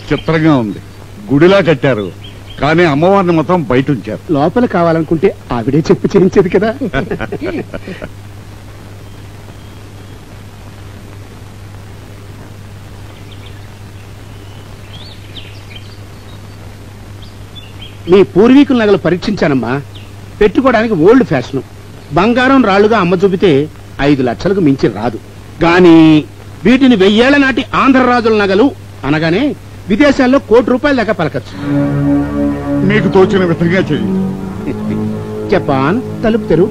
చిత్రంగా ఉంది. గుడిలా కట్టారు, కానీ అమ్మవారిని మాత్రం బయట ఉంచారు. లోపల కావాలనుకుంటే ఆవిడే చెప్పి చేయించేది కదా. మీ పూర్వీకుల నగలు పరీక్షించానమ్మా. పెట్టుకోవడానికి ఓల్డ్ ఫ్యాషన్. బంగారం రాళ్లుగా అమ్మ చూపితే 5 లక్షలకు మించి రాదు. గాని వీటిని 1000 ఏళ్ల నాటి ఆంధ్రరాజుల నగలు అనగానే విదేశాల్లో ₹1,00,00,000 దాకా పలకచ్చు. మీకు తోచిన విధంగా చెయ్యి. జపాన్ తలుపు తెరు.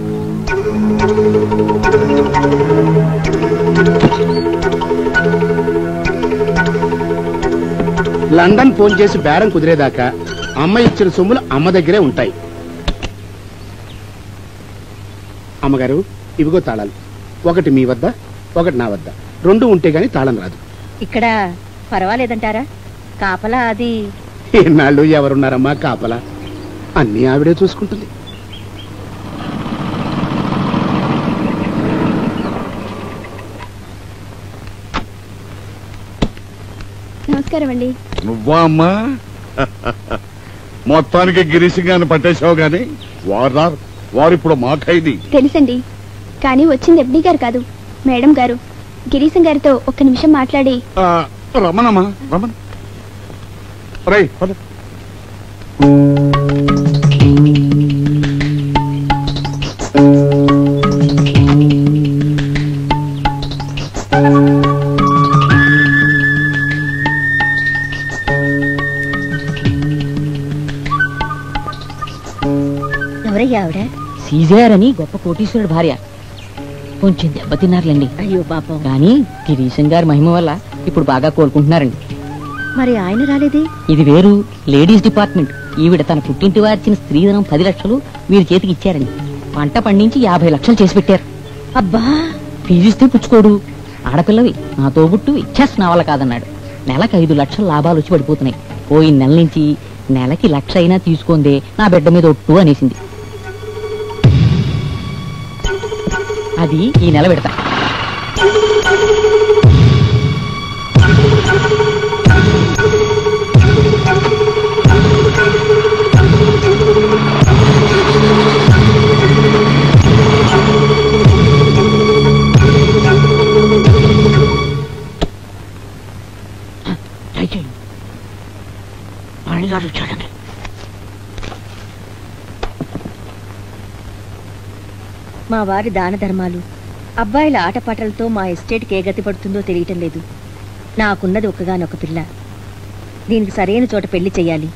లండన్ ఫోన్ చేసి బేరం కుదిరేదాకా అమ్మ ఇచ్చిన సొమ్ములు అమ్మ దగ్గరే ఉంటాయి. అమ్మగారు, ఇవిగో తాళాలు. ఒకటి మీ వద్ద, ఒకటి నా వద్ద. 2 ఉంటే గాని తాళం రాదు. ఇక్కడ పర్వాలేదంటారా? కాపలా అది ఎన్నాళ్ళు ఎవరున్నారమ్మా కాపలా? అన్నీ ఆవిడే చూసుకుంటుంది. నమస్కారం అండి. నువ్వా అమ్మా? మొత్తానికి గిరీశంగాన్ని పట్టేశావు గాని వారిప్పుడు మా ఖైదీ. తెలుసండి, కానీ వచ్చింది ఎఫ్డీ గారు కాదు, మేడం గారు. గిరీశం గారితో ఒక్క నిమిషం మాట్లాడి. రమణమ్మా, రమణ రై పద. ఎవరయ్యా ఆవిడ? సీజర్ అని గొప్ప కోటీశ్వరుడు భార్య. కొంచెం దెబ్బతిన్నారులేండి. అయ్యో పాపం. కానీ గిరీశం గారి మహిమ వల్ల ఇప్పుడు బాగా కోలుకుంటున్నారండి. మరి ఆయన రాలేదే? ఇది వేరు, లేడీస్ డిపార్ట్మెంట్. ఈవిడ తన పుట్టింటి వారిచిన స్త్రీధనం 10 లక్షలు వీరి చేతికి ఇచ్చారండి. పంట పండించి 50 లక్షలు చేసి పెట్టారు. అబ్బా, ఫీజిస్తే పుచ్చుకోడు. ఆడపిల్లవి, నా తోబుట్టు ఇచ్చేసి నా వల్ల కాదన్నాడు. నెలకు 5 లక్షల లాభాలు వచ్చి పడిపోతున్నాయి. పోయిన నెల నుంచి నెలకి 1,00,000 అయినా తీసుకుందే నా బిడ్డ మీద ఒట్టు అనేసింది. అది ఈ నెల పెడతా. చూడండి, మా వారి దాన ధర్మాలు, అబ్బాయిల ఆటపాటలతో మా ఎస్టేట్కి ఏ గతి పడుతుందో తెలియటం లేదు. నాకున్నది ఒక్కగానొక్క పిల్ల. దీనికి సరైన చోట పెళ్లి చెయ్యాలి.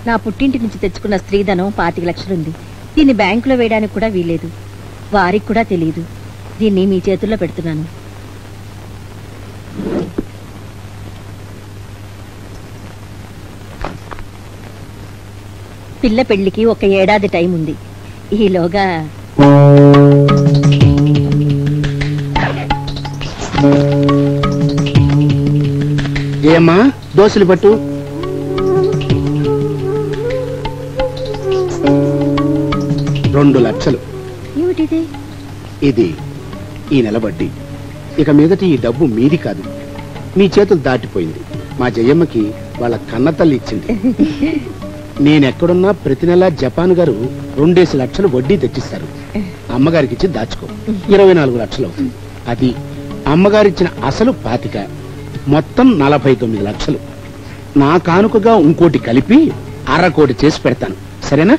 నా పుట్టింటి నుంచి తెచ్చుకున్న స్త్రీధనం 25 లక్షలుంది. దీన్ని బ్యాంకులో వేయడానికి కూడా వీల్లేదు. వారికి కూడా తెలియదు. దీన్ని మీ చేతుల్లో పెడుతున్నాను. పిల్ల పెళ్లికి 1 ఏడాది టైం ఉంది. ఈలోగా ఏమ్మా, దోశలు పట్టు. $2 లక్షలు. ఏమిటిది? ఇది ఈ నెల వడ్డీ. ఇక మీదటి ఈ డబ్బు మీది కాదు, మీ చేతులు దాటిపోయింది. మా జయమ్మకి వాళ్ళ కన్నతల్లి ఇచ్చింది. నేనెక్కడున్నా ప్రతి నెల జపాన్ గారు 2 లక్షలు వడ్డీ తెచ్చిస్తారు. అమ్మగారికి ఇచ్చి దాచుకో. 24 లక్షలు అవుతుంది. అది అమ్మగారిచ్చిన అసలు 25, మొత్తం 49 లక్షలు. నా కానుకగా ఇంకోటి కలిపి 1/2 కోటి చేసి పెడతాను. సరేనా?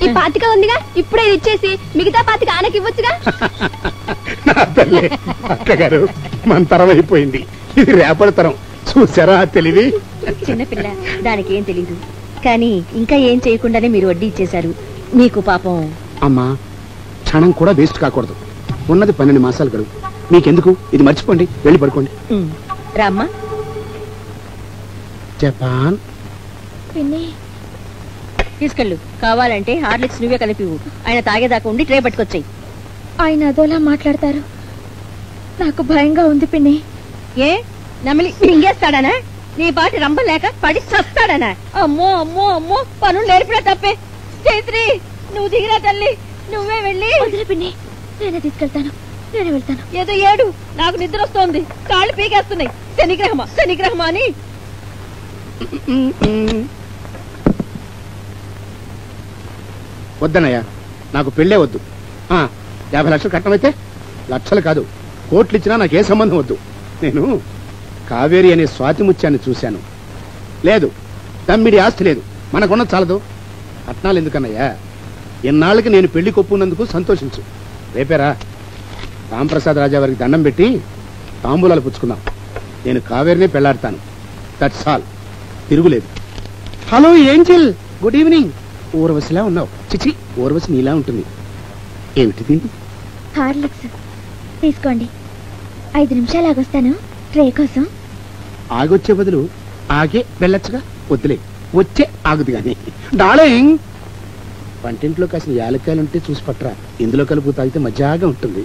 ఈ 25 ఉందిగా, ఇప్పుడే ఇచ్చేసి మిగతా 25 ఆనకి ఇవ్వచ్చుగా. నా తల్లి, అక్కగారు మన తరం అయిపోయింది, ఇది రేపటి తరం. చూసారా తెలివి? చిన్నపిల్ల, దానికి ఏం తెలీదు. కానీ ఇంకా ఏం చేయకుండానే మీరు వడ్డీ ఇచ్చేశారు. మీకు పాపం. అమ్మా, క్షణం కూడా వేస్ట్ కాకూడదు. ఉన్నది 12 మాసాలు గడువు. మీకెందుకు, ఇది మర్చిపోండి, వెళ్ళి పడుకోండి. రామ్మా. జపాన్ తీసుకెళ్ళు. కావాలంటే హార్లిక్స్ నువ్వే కలిపి ఆయన తాగేదాకా ఉండి ట్రే పట్టుకొచ్చాయి. ఆయన అదోలా మాట్లాడతారు, నాకు భయంగా ఉంది పిన్ని. ఏ నమిలి మింగేస్తాడనా? నీ పాటి రంబ లేక పడి చస్తాడనా? అమ్మో అమ్మో అమ్మో, పనులు నేర్పినా తప్పే. జయశ్రీ, నువ్వు దిగిరా తల్లి, నువ్వే వెళ్ళి. పిన్ని, నేనే తీసుకెళ్తాను. నేను వెళ్తాను. ఏదో ఏడు, నాకు నిద్ర వస్తోంది, కాళ్ళు పీకేస్తున్నాయి. శనిగ్రహమా అని. వద్దనయ్యా, నాకు పెళ్ళే వద్దు. 50 లక్షలు కట్టమైతే లక్షలు కాదు, కోట్లు ఇచ్చినా నాకే సంబంధం వద్దు. నేను కావేరి అనే స్వాతి ముత్యాన్ని చూశాను. లేదు, తమ్మిడి ఆస్తి లేదు, మనకున్న చాలదు. కట్నాలు ఎందుకన్నయ్యా? ఇన్నాళ్ళకి నేను పెళ్లి కొప్పున్నందుకు సంతోషించు. రేపేరా రాంప్రసాద్ రాజా వారికి దండం పెట్టి తాంబూలాలు పుచ్చుకుందాం. నేను కావేరినే పెళ్లాడతాను. That's all. తిరుగులేదు. Hello angel, good evening. ఊర్వశిలా ఉన్నావు. చిచి, ఊర్వశి నీలా ఉంటుంది. ఏమిటిది? హార్లిక్స్ తీసుకోండి. 5 నిమిషాలు ఆగొస్తాను ట్రే కోసం. ఆగొచ్చే బదులు ఆగే వెళ్ళొచ్చుగా. వద్దులే, వచ్చే ఆగుది గాని. డార్లింగ్, వంటింట్లో కాసిన యాలక్కాయలు ఉంటే చూసి పట్టరా. ఇందులో కలుపు తాగితే మజాగా ఉంటుంది.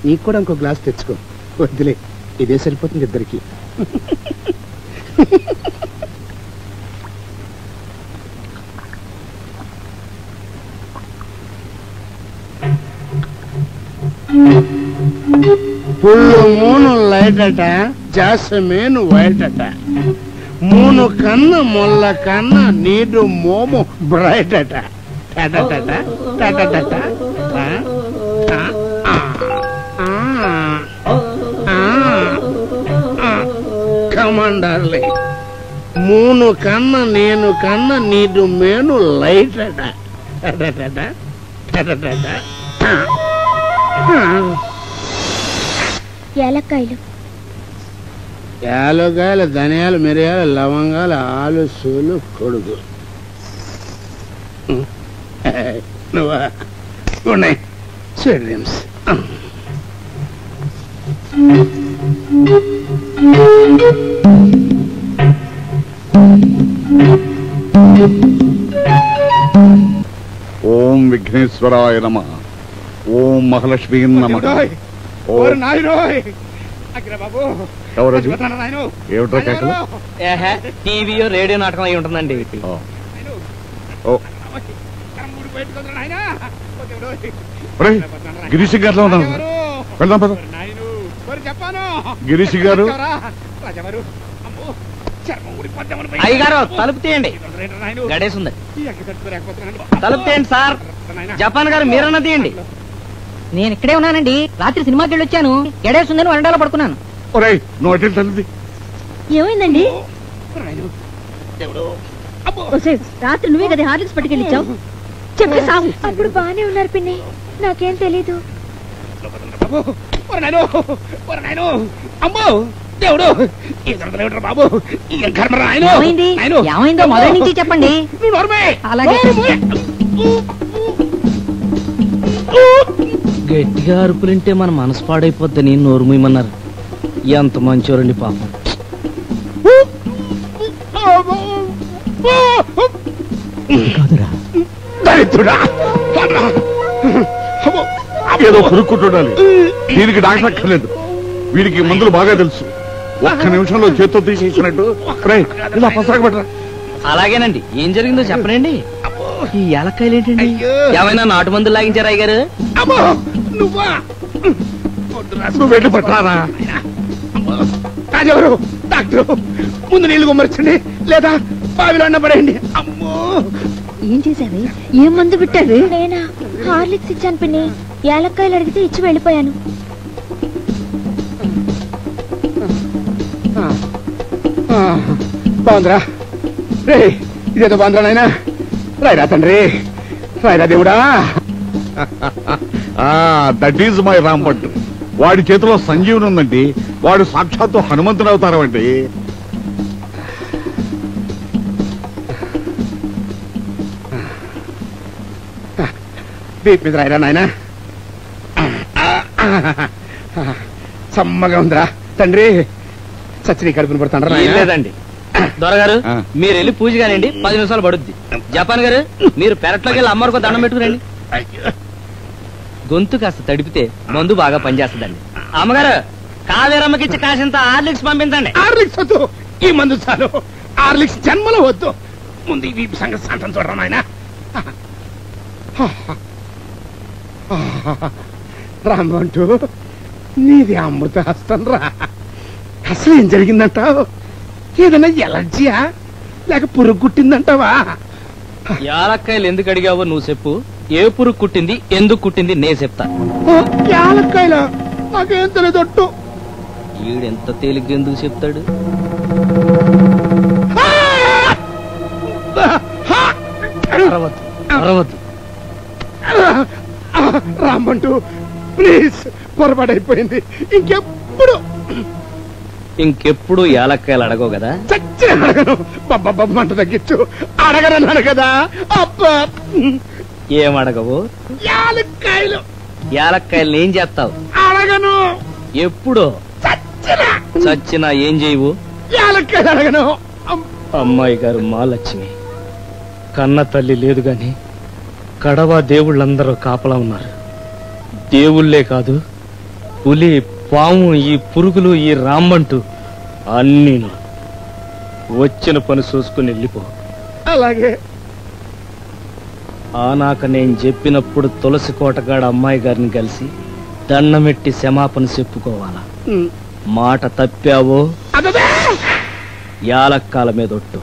నీకు కూడా ఇంకో గ్లాస్ తెచ్చుకో. వద్దులే, ఇదే సరిపోతుంది ఇద్దరికి. పుల్లు మూను లైట్ అట, జాసమేను వైట్ అట. మూను కన్న మొల్ల కన్న నీడు మోము బ్రైట్ అట. కమాండర్లే, మూను కన్న నేను కన్న నీడు మేను లైట్ అట. ఏలక్కాయలు, యాలకాయలు, ధనియాలు, మిరియాలు, లవంగాలు, ఆలు, సూలు, కొడుకు. నువ్వా ఉన్నాయి స్వీట్ డ్రీమ్స్. ఓం విఘ్నేశ్వరాయ నమః. ఓం మహాలక్ష్మీ నమః. ఎవరది? ఏమిటో కేకలు? టీవీయో రేడియో నాటకం అయి ఉంటుందండి. గిరీష్ గారిలో ఉన్నాను. వెళ్దాం పద. గిరీష్ గారు, అయ్యగారు తలుపు తీయండి. గడేసుంది, తలుపు తీయండి సార్. జపాన్ గారు మీరన్నా తీయండి. నేను ఇక్కడే ఉన్నానండి. రాత్రి సినిమాకి వెళ్ళొచ్చాను. ఎడేస్తుందని వరండాలో పడుకున్నాను. ఒరేయ్, నువ్వు అటు తల్లిది. ఏమైందండి? రాత్రి నువ్వే కదా హార్లిక్స్ పట్టుకెళ్ళిచ్చావు. చెప్పి సాగు. అప్పుడు బానే ఉన్నారు పిన్ని, నాకేం తెలీదు. ఏమైందో మొదటి నుంచి చెప్పండి. అలాగే. గట్టిగా అరుపులుంటే మన మనసు పాడైపోద్దని నోరు మూయమన్నారు. ఎంత మంచోరండి పాపం. ఏదో కొనుక్కుంటుండాలి. దీనికి డాక్టర్ అక్కర్లేదు. వీడికి మందులు బాగా తెలుసు. ఒక్క నిమిషంలో చేత్తో తీసేసినట్టు ఇలా పసాగ పెట్టరా. అలాగేనండి. ఏం జరిగిందో చెప్పనండి. ఈ ఏలక్కాయలు ఏంటండి? ఏమైనా నాటు మందులు లాగించారా అయ్యగారు? నువ్వు వెళ్ళి పట్టారా. రాజెవరు? డాక్టర్, ముందు నీళ్లు గుమ్మర్చండి, లేదా బావిలో అన్న పడేయండి. అమ్మో, ఏం చేశావి? ఏం మందు పెట్టావి? నేనా హార్లిక్స్ ఇచ్చాను పిన్ని. ఏలక్కాయలు అడిగితే ఇచ్చి వెళ్ళిపోయాను. బాగుందిరా రే, ఇదేదో బాగుందిరా నాయనా. రాయరా తండ్రి, రాయరా దేవుడా. That is my Rambhat. వాడి చేతిలో సంజీవని ఉందండి. వాడు సాక్షాత్తు హనుమంతుడు అవుతారు అండి. దీప్ మీద రాయరా నాయనా. సమ్మగా ఉందిరా తండ్రి. సచ్చిని కడుపుని పడతాను. లేదండి దొరగారు, మీరు వెళ్ళి పూజ కానివ్వండి, 10 నిమిషాలు పడుద్ది. జపాన్ గారు, మీరు పెరట్లోకి వెళ్ళి అమ్మవారికి దండం పెట్టుకురండి. గొంతు కాస్త తడిపితే మందు బాగా పనిచేస్తుందండి. అమ్మగారు, కావేరమ్మకిచ్చి కాసింత హార్లిక్స్ పంపించండి. హార్లిక్స్ వద్దు, ఈ మందు చాలు. హార్లిక్స్ జన్మలో వద్దు. ముందు ఈ సంగతి సంతం చూడరా నాయన. రామ్మంటూ నీది అమృత హస్తం రా. అసలు ఏం జరిగిందంటావు? ఏదైనా ఎలర్జీయా లేక పురుగు కుట్టిందంటావా? యాలక్కాయలు ఎందుకు అడిగావో నువ్వు చెప్పు. ఏ పురుగు కుట్టింది, ఎందుకు కుట్టింది నే చెప్తా. యాలక్కాయలా? నాకేం తెలియదొట్టు. ఈడెంత తేలిగ్గా ఎందుకు చెప్తాడు? అరవద్దు, అరవద్దు. రామ్మంటూ ప్లీజ్, పొరపాటైపోయింది. ఇంకెప్పుడు యాలక్కాయలు అడగవు కదా? చచ్చి అడగను. మంట తగ్గించు. అడగనన్నాను కదా. అబ్బా, ఏం అడగవు? యాలక్కాయలు. యాలక్కాయలు ఏం చేస్తావు? అడగను. ఎప్పుడు చచ్చినా ఏం చేయవు? యాలక్కాయలు అడగను. అమ్మాయి గారు మహాలక్ష్మి కన్న తల్లి లేదు గాని కడవ దేవుళ్ళందరూ కాపలా ఉన్నారు. దేవుళ్ళే కాదు, పులి, పాము, ఈ పురుగులు, ఈ రామ్మంటూ అన్నీను. వచ్చిన పని చూసుకుని వెళ్ళిపో. అలాగే. ఆనాక నేను చెప్పినప్పుడు తులసి కోటగాడ అమ్మాయి గారిని కలిసి దండమెట్టి క్షమాపణ చెప్పుకోవాలా. మాట తప్పావో యాలక్కాల మీద ఒట్టు.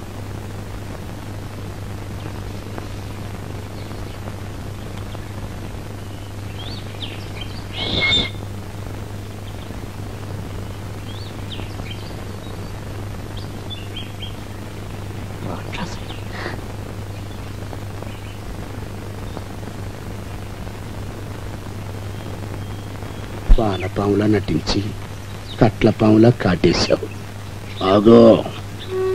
వానపాములా నటించి కట్ల పాములా కాటేశావు. ఆగో,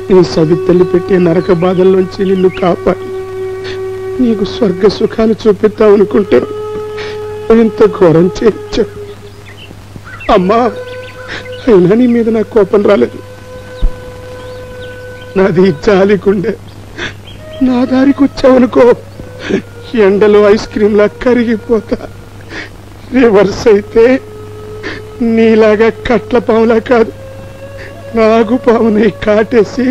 నీ సవితల్లి పెట్టే నరక బాధల్లోంచి నిన్ను కాపాడి నీకు స్వర్గ సుఖాలు చూపిద్దామనుకుంటే ఇంత ఘోరం చేయించావు. అమ్మా, అయినా నీ మీద నాకు కోపం రాలేదు. నాది జాలికుండే. నా దారికి వచ్చావనుకో, ఎండలో ఐస్ క్రీమ్లా కరిగిపోతా. రివర్స్ అయితే నీలాగా కట్ల పాములా కాదు, నాగు పాముని కాటేసి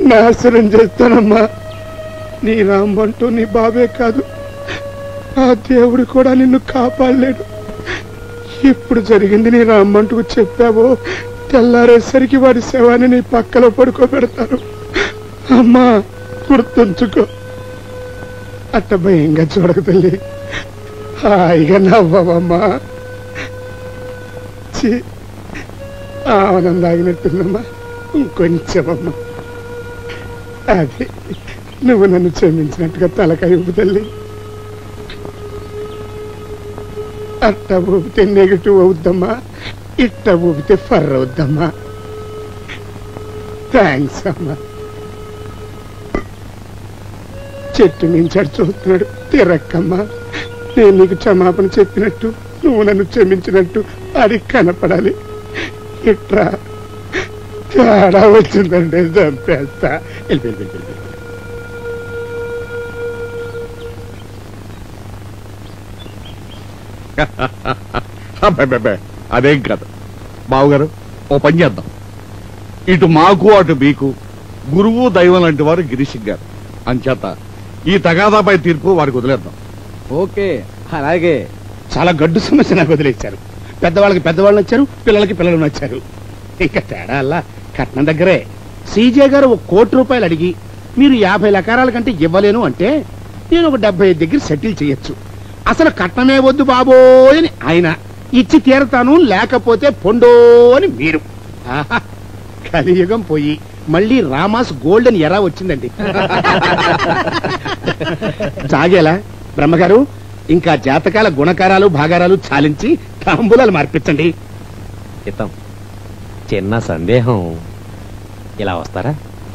నాశనం చేస్తానమ్మా. నీ రామ్మంటూ నీ బాబే కాదు, ఆ దేవుడు కూడా నిన్ను కాపాడలేడు. ఇప్పుడు జరిగింది నీ రామ్మంటూ చెప్పావో, తెల్లారేసరికి వాడి శవాన్ని నీ పక్కలో పడుకోబెడతారు. అమ్మా, గుర్తుంచుకో. అట్ట భయంగా చూడక తల్లి, హాయిగా నవ్వమ్మా. ఆనందం తాగినట్టుందమ్మా, ఇంకొంచెమమ్మా. అది నువ్వు నన్ను క్షమించినట్టుగా తలకాయ ఊపు తల్లి. అట్ట ఊపితే నెగిటివ్ అవుద్దమ్మా, ఇట్ట ఊపితే ఫర్ అవుద్దమ్మా. థ్యాంక్స్ అమ్మా. చెట్టు మించాడు చూస్తున్నాడు, తిరక్కమ్మా. నేను నీకు క్షమాపణ చెప్పినట్టు, నువ్వు నన్ను క్షమించినట్టు అది కనపడాలి. ఇట్రా, తేడా వచ్చిందంటే చంపేస్తా. అదేం కాదు బావగారు. ఓ పని చేద్దాం. ఇటు మాకు అటు మీకు గురువు దైవం లాంటి వారు గిరీష్ గారు. అంచేత ఈ తగాదాపై తీర్పు వారికి వదిలేద్దాం. ఓకే, అలాగే. చాలా గడ్డు సమస్య నాకు వదిలేశారు. పెద్దవాళ్ళకి పెద్దవాళ్ళు నచ్చారు, పిల్లలకి పిల్లలు నచ్చారు. ఇంకా తేడా అలా కట్నం దగ్గరే. సీజే గారు ₹1 కోటి అడిగి మీరు 50 ఎకరాల కంటే ఇవ్వలేను అంటే నేను ఒక 75 దగ్గర సెటిల్ చేయొచ్చు. అసలు కట్నమే వద్దు బాబోయ్ అని ఆయన, ఇచ్చి తీరతాను లేకపోతే పొండో అని మీరు. ఆహా, కలియుగం పోయి మళ్ళీ రామాస్ గోల్డెన్ ఎరా వచ్చిందండి. సాగేలా బ్రహ్మగారు, ఇంకా జాతకాల గుణకారాలు భాగారాలు చాలించి తాంబూలాలు మార్పించండి. చిన్న సందేహం, ఇలా వస్తారా?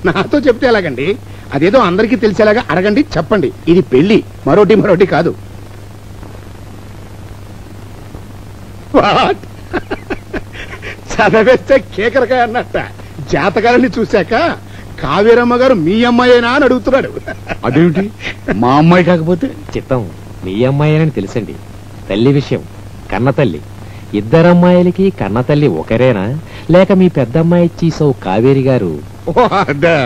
నాతో చెప్తే ఎలాగండి? అదేదో అందరికీ తెలిసేలాగా అడగండి, చెప్పండి. ఇది పెళ్లి, మరోటి కాదు. చదవేస్తే కేకరకాయ అన్నట్ట. జాతకాలని చూశాక కావేరమ్మ గారు మీ అమ్మాయేనా అని అడుగుతున్నాడు. అదేమిటి, మా అమ్మాయి కాకపోతే? చిత్తం మీ అమ్మాయినని తెలుసండి. తల్లి విషయం, కన్న తల్లి. ఇద్దరమ్మాయిలకి కన్న తల్లి ఒకరేనా, లేక మీ పెద్దమ్మాయి చీసో కావేరి గారు? అదే,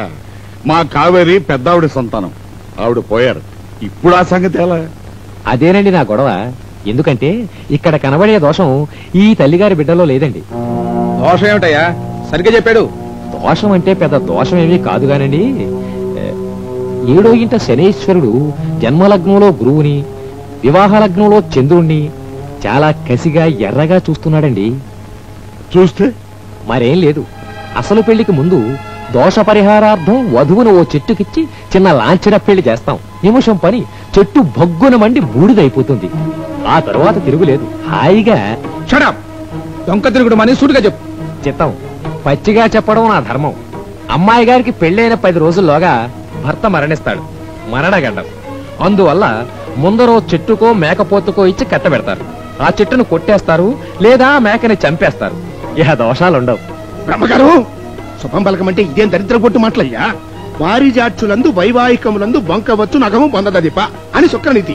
మా కావేరి పెద్దావిడ సంతానం. ఆవిడ పోయారు. ఇప్పుడు ఆ సంగతి ఎలా? అదేనండి నా గొడవ. ఎందుకంటే ఇక్కడ కనబడే దోషం ఈ తల్లిగారి బిడ్డలో లేదండి. దోషం ఏమిటయ్యా? సరిగ్గా చెప్పాడు. దోషం అంటే పెద్ద దోషం ఏమీ కాదుగానండి. 7వ ఇంట శనేశ్వరుడు జన్మలగ్నంలో గురువుని, వివాహ లగ్నంలో చంద్రుణ్ణి చాలా కసిగా ఎర్రగా చూస్తున్నాడండి. చూస్తే మరేం లేదు, అసలు పెళ్లికి ముందు దోష పరిహారార్థం వధువును ఓ చెట్టుకిచ్చి చిన్న లాంఛన పెళ్లి చేస్తాం. నిమిషం పని చెట్టు భగ్గున మండి బూడిదైపోతుంది. ఆ తరువాత తిరుగులేదు. హాయిగా షడప్. దొంక తిరుగుడు మని సూటిగా చెప్పు. చిత్తం పచ్చిగా చెప్పడం నా ధర్మం. అమ్మాయి గారికి పెళ్ళైన 10 రోజుల్లోగా భర్త మరణిస్తాడు, మరణగండం. అందువల్ల ముందరో చెట్టుకో మేకపోతుకో ఇచ్చి కట్టబెడతారు. ఆ చెట్టును కొట్టేస్తారు లేదా మేకని చంపేస్తారు. ఇహ దోషాలుండవు. బ్రహ్మగారు, శుభం పలకమంటే ఇదేం దరిద్ర కొట్టు మాటలయ్యా. వారి జాడ్చులందు వైవాహికములందు బొంకవచ్చు నగము పొందదదిప అని శుక్రనీతి.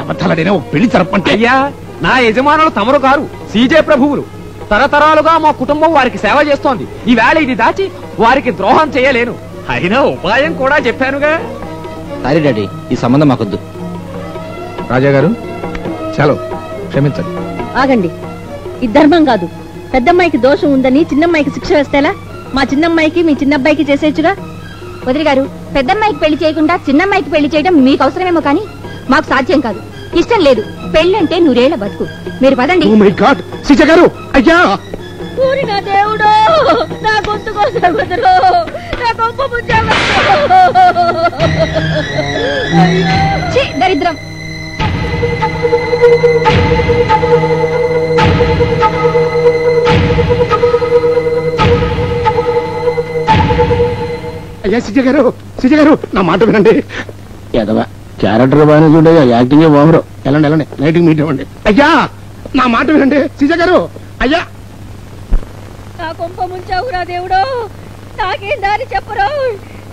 అబద్ధాలైనా ఒక పెళ్లి జరపంటే. అయ్యా, నా యజమానులు తమరు కారు, సీజే ప్రభువులు. తరతరాలుగా మా కుటుంబం వారికి సేవ చేస్తోంది. ఈవేళ ఇది దాచి వారికి ద్రోహం చేయలేను. అయినా ఉపాయం కూడా చెప్పానుగా. సారీ డాడీ, ఈ సంబంధం మాకొద్దు. రాజా గారు, సెలవు. క్షమించండి. ఆగండి. ఇది ధర్మం కాదు. పెద్దమ్మాయికి దోషం ఉందని చిన్నమ్మాయికి శిక్ష వేస్తేలా? మా చిన్నమ్మాయికి మీ చిన్నబ్బాయికి చేసేయచ్చుగా. వదిలి గారు, పెద్దమ్మాయికి పెళ్లి చేయకుండా చిన్నమ్మాయికి పెళ్లి చేయడం మీకు అవసరమేమో కానీ మాకు సాధ్యం కాదు. ఇష్టం లేదు. పెళ్ళంటే 100 ఏళ్ల బతుకు. మీరు పదండి. ఓ మై గాడ్, సీత గారు, అయ్యా! ఊరి నా దేవుడు, నా గొంతు కోసం వదలు, నా గొప్ప ఛీ, దరిద్రం. అయ్యా సీత గారు, సీత గారు, నా మాట వినండి. ఎదవా క్యారెక్టర్ బాగానే చూడయ్యా, యాక్టింగ్ బాగురు. వెళ్ళండి, నైట్కి మీట్ ఇవ్వండి. అయ్యా, నా మాట వినండి. సీత గారు, అయ్యా! నా కొంప ముంచావురా దేవుడు, నాకేం దారి చెప్పరు.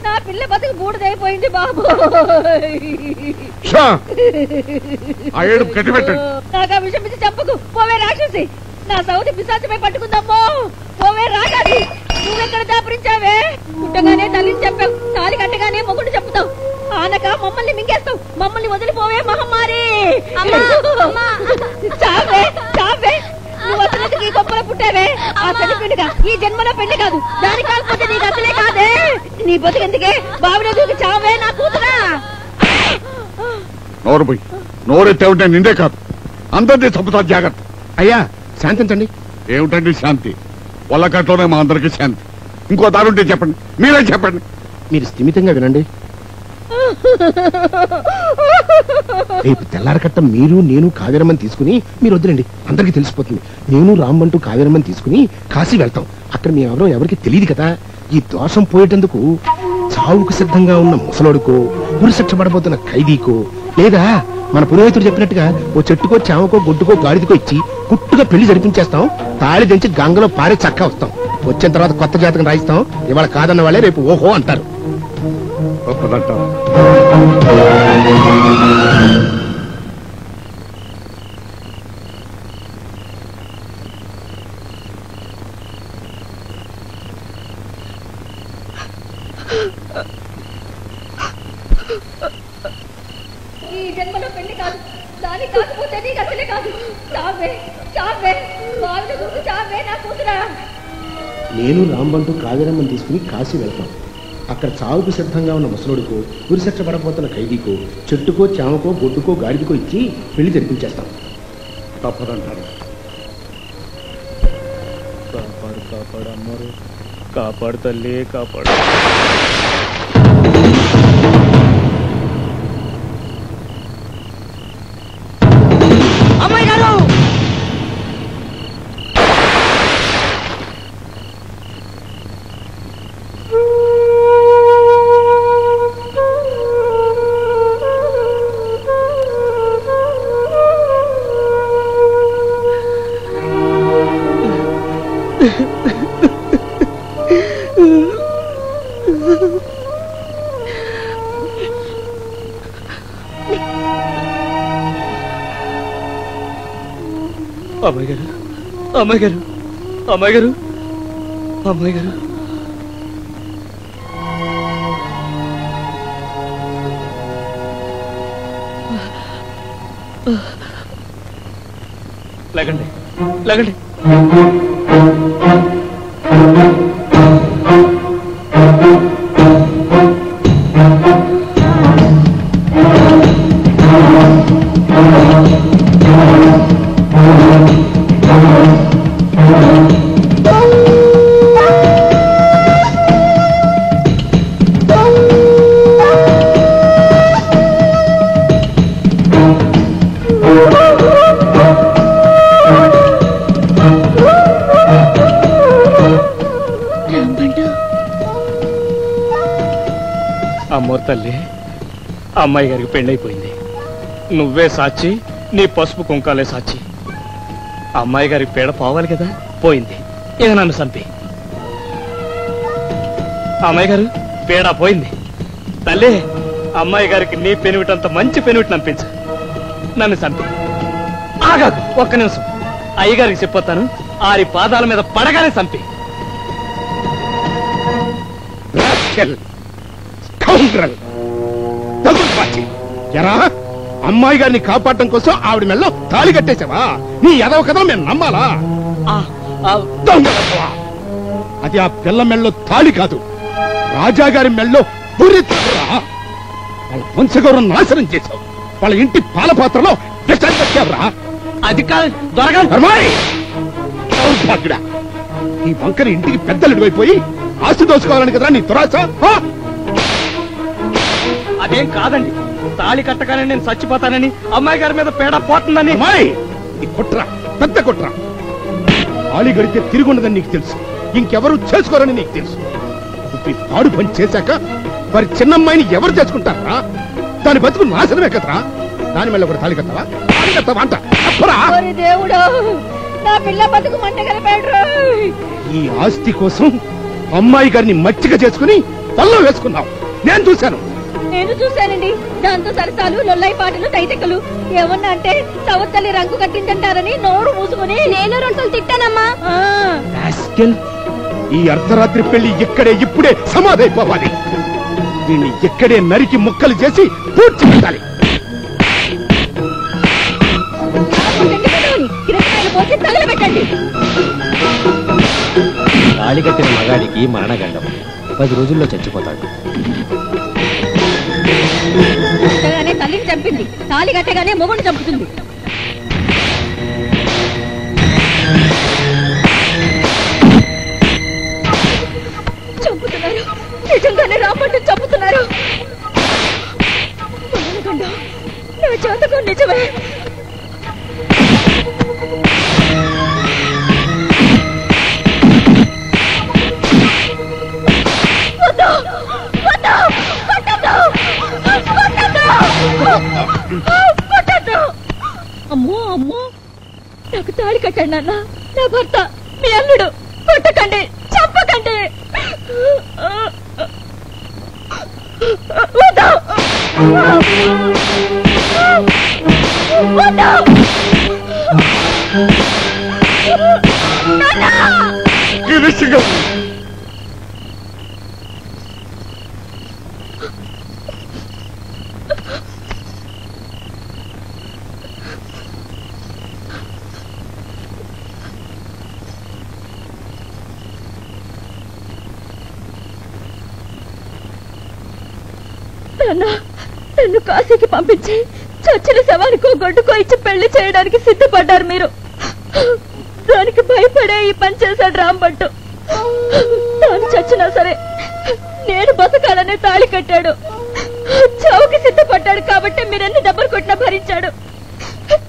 నా పిల్ల బతుకు బూడిదైపోయింది బాబు. ఆ ఏడుపు కట్టిపెట్టండి. నాకు ఆ విషయం ఇచ్చి చెప్పకు. పోవే రాక్షసి, నా సౌతి పిశాచమై పట్టుకుందామో. పోవే రాగాలి. నువ్వెక్కడ దాపరించావే? పుట్టగానే తల్లిని చెప్పావు, తాలి కట్టగానే మొగుడు చెప్తావు. ఆనక మమ్మల్ని మింగేస్తావు. మమ్మల్ని వదిలిపోవే మహమ్మారి. చావే, చావే. నువ్వు అసలు ఈ గొప్పలో పుట్టావే. ఆ తల్లి పెళ్లిగా ఈ జన్మలో పెళ్లి కాదు. దాని కాకపోతే నీకు అసలే కాదే. నీ బతుకెందుకే? బావిలో దూకి చావే నా కూతురా. నోరు పోయి నోరెత్తే ఉంటే నిండే కాదు, అందరినీ చంపుతా. జాగ్రత్త. అయ్యా శాంతించండి. ఏమిటండి శాంతి? వల్లకట్లోనే మా అందరికీ శాంతి. ఇంకో దారి ఉంటే చెప్పండి, మీరే చెప్పండి. మీరు స్థిమితంగా వినండి. రేపు తెల్లారకట్ట మీరు నేను కావేరమ్మని తీసుకుని, మీరు వద్దులండి, అందరికీ తెలిసిపోతుంది. నేను రామ్మంటూ కావేరమ్మని తీసుకుని కాశీ వెళ్తాం. అక్కడ మేమెవరో ఎవరికి తెలియదు కదా. ఈ దోషం పోయేటందుకు చావుకు సిద్ధంగా ఉన్న ముసలోడుకో, ఉరిశిక్ష పడబోతున్న ఖైదీకో, లేదా మన పురోహితుడు చెప్పినట్టుగా ఓ చెట్టుకో, చామకో, గొడ్డుకో, గాడిదకో ఇచ్చి గుట్టుగా పెళ్లి జరిపించేస్తాం. తాళి దించి గంగలో పారే చక్కా వస్తాం. వచ్చిన తర్వాత కొత్త జాతకం రాయిస్తాం. ఇవాళ కాదన్న వాళ్ళే రేపు ఓహో అంటారు. ఈ జన్మలో పెళ్లి కాదు. దాని కాకపోతే నీకు అసలే కాదు. చావే, చావే. బావిలో దూకి చావే నా కూతురా. నేను రాంబంటూ కావేరమ్మని తీసుకుని కాశీ వెళ్తాం. అక్కడ చావుకు సిద్ధంగా ఉన్న ముసలుడికో, ఉరిశిక్ష పడబోతున్న ఖైదీకో, చెట్టుకో, చామకో, గొడ్డుకో, గాడిదకో ఇచ్చి పెళ్లి జరిపించేస్తాం. తప్పదంటారు. కాపాడు, కాపాడు అమ్మరు, కాపాడు తల్లి, కాపాడు. అమ్మాయి గారు, అమ్మాయి గారు, అమ్మాయి గారు, అమ్మాయి గారు, అమ్మాయి గారు. లేకండి లేకండి. అమ్మో తల్లి, అమ్మాయి గారికి పెళ్ళైపోయింది. నువ్వే సాక్షి, నీ పసుపు కుంకాలే సాక్షి. అమ్మాయి గారికి పేడ పోవాలి కదా, పోయింది. ఇక నన్ను చంపి. అమ్మాయి గారు పేడ పోయింది. తల్లి, అమ్మాయి గారికి నీ పెనువిటంత మంచి పెనువిటి నంపించు. నన్ను చంపి. ఆగాదు, ఒక్క నిమిషం. అయ్యగారికి చెప్పొస్తాను, ఆరి పాదాల మీద పడగానే చంపి. ఎరా, అమ్మాయి గారిని కాపాడటం కోసం ఆవిడ మెల్లో తాళి కట్టేశావా? నీ ఎదవ కథ మేము నమ్మాలా? అది ఆ పిల్ల మెళ్ళో తాళి కాదు, రాజాగారి మెళ్ళో బుర్రెత్తురా. వాళ్ళ వంశగౌరవం నాశనం చేశావు. వాళ్ళ ఇంటి పాల పాత్రలో విషం పెట్టావురా. అది కాదు దొరగాలి. ఈ వంకని ఇంటికి పెద్దలు అయిపోయి ఆస్తి దోసుకోవాలని కదరా నీ దురాశ? అదేం కాదండి, తాళి కట్టగానే నేను చచ్చిపోతానని, అమ్మాయి గారి మీద పేడ పోతుందని. కుట్ర, పెద్ద కుట్ర. తాళి గడితే తిరుగుండదని నీకు తెలుసు, ఇంకెవరు చేసుకోరని నీకు తెలుసు. ఇప్పుడు తాడు పని చేశాక మరి చిన్నమ్మాయిని ఎవరు చేసుకుంటారా? దాని బతుకు నాశనమే కదరా. దాని వల్ల ఒకటి తాళి కట్టవా? తాళి కట్టవా అంట. దేవుడు, నా పిల్ల బతుకు మంట కలిపాడు. ఈ ఆస్తి కోసం అమ్మాయి గారిని మచ్చిక చేసుకుని పల్లో వేసుకున్నావు. నేను చూశాను. నేను చూశానండి. దాంతో సరసాలు, లొల్లై పాటలు, తైతెక్కలు. ఏమన్నా అంటే సవత్తల్లి రంగు కట్టిందంటారని నోరు మూసుకుని నేను రెండులు తిట్టానమ్మా. ఈ అర్ధరాత్రి పెళ్లి ఇక్కడే ఇప్పుడే సమాధైపోవాలి. దీన్ని ఇక్కడే నరికి ముక్కలు చేసి పూడ్చి పెట్టాలి. పోసి తగలబెట్టండి. తాళి కట్టిన మగాడికి మరణగండం, 10 రోజుల్లో చచ్చిపోతాడు. తల్లిని చంపింది, తాళి కట్టగానే మొగుడు చంపుతుంది. చంపుతున్నారు, నిజంగానే రాపట్టు చంపుతున్నారు. నా జాతకం నిజమే. అమ్మో అమ్మో, నాకు తాళి కట్టండి నాన్న. నా భర్త, మీ అల్లుడు. కొట్టకండి, చంపకండి. నన్ను కాశీకి పంపించి చచ్చిన శవానికో గొడ్డుకో ఇచ్చి పెళ్లి చేయడానికి సిద్ధపడ్డారు మీరు. దానికి భయపడే ఈ పని చేశాడు రాంభట్టు. తాను చచ్చినా సరే నేను బతకాలనే తాళి కట్టాడు. చావుకి సిద్ధపడ్డాడు కాబట్టి మీరెన్ని దెబ్బలు కొట్టినా భరించాడు.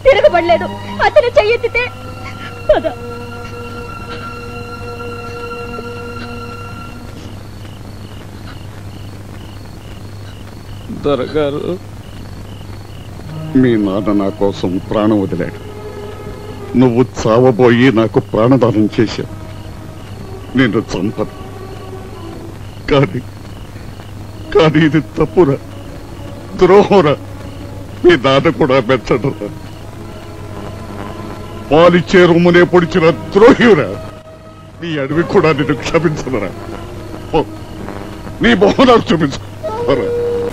తిరగబడలేదు. అతను చెయ్యెత్తితే పద. దొరగారు, మీ నాన్న నా కోసం ప్రాణం వదిలాడు. నువ్వు చావబోయి నాకు ప్రాణదానం చేశావు. నేను చంపను. కానీ కానీ ఇది తప్పురా, ద్రోహంరా. మీ నాన్న కూడా మెచ్చడురా. పాలిచ్చే రొమ్మునే పొడిచిన ద్రోహిరా. నీ అడవి కూడా నిన్ను క్షమించనురా. నీ మొహనాలు చూపించు.